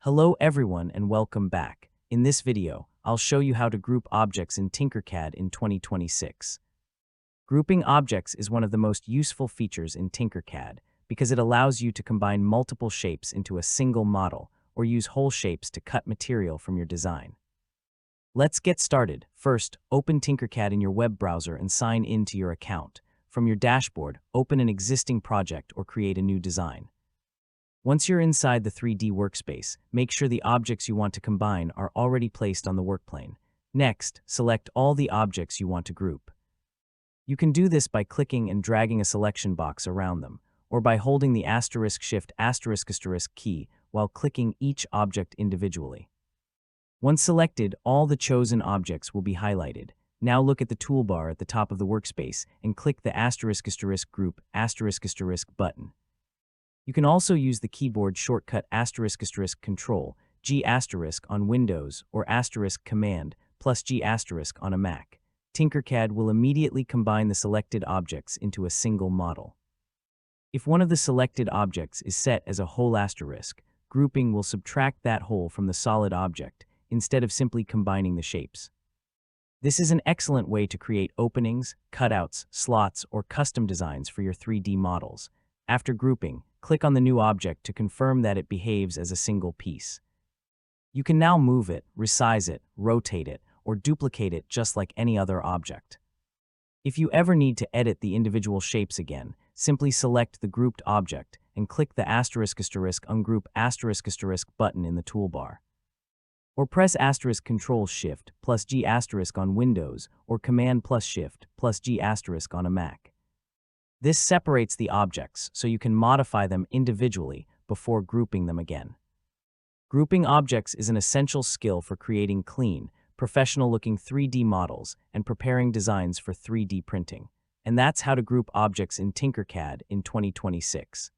Hello everyone and welcome back. In this video, I'll show you how to group objects in Tinkercad in 2026. Grouping objects is one of the most useful features in Tinkercad because it allows you to combine multiple shapes into a single model or use whole shapes to cut material from your design. Let's get started. First, open Tinkercad in your web browser and sign in to your account. From your dashboard, open an existing project or create a new design. Once you're inside the 3D workspace, make sure the objects you want to combine are already placed on the workplane. Next, select all the objects you want to group. You can do this by clicking and dragging a selection box around them, or by holding the *shift** key while clicking each object individually. Once selected, all the chosen objects will be highlighted. Now look at the toolbar at the top of the workspace and click the *group button. You can also use the keyboard shortcut *Control G* on Windows or *Command plus G* on a Mac. Tinkercad will immediately combine the selected objects into a single model. If one of the selected objects is set as a whole asterisk, grouping will subtract that whole from the solid object instead of simply combining the shapes. This is an excellent way to create openings, cutouts, slots, or custom designs for your 3D models. After grouping, click on the new object to confirm that it behaves as a single piece. You can now move it, resize it, rotate it, or duplicate it just like any other object. If you ever need to edit the individual shapes again, simply select the grouped object and click the *Ungroup** button in the toolbar. Or press *Control Shift plus G* on Windows or Command plus Shift plus G* on a Mac. This separates the objects so you can modify them individually before grouping them again. Grouping objects is an essential skill for creating clean, professional-looking 3D models and preparing designs for 3D printing. And that's how to group objects in Tinkercad in 2026.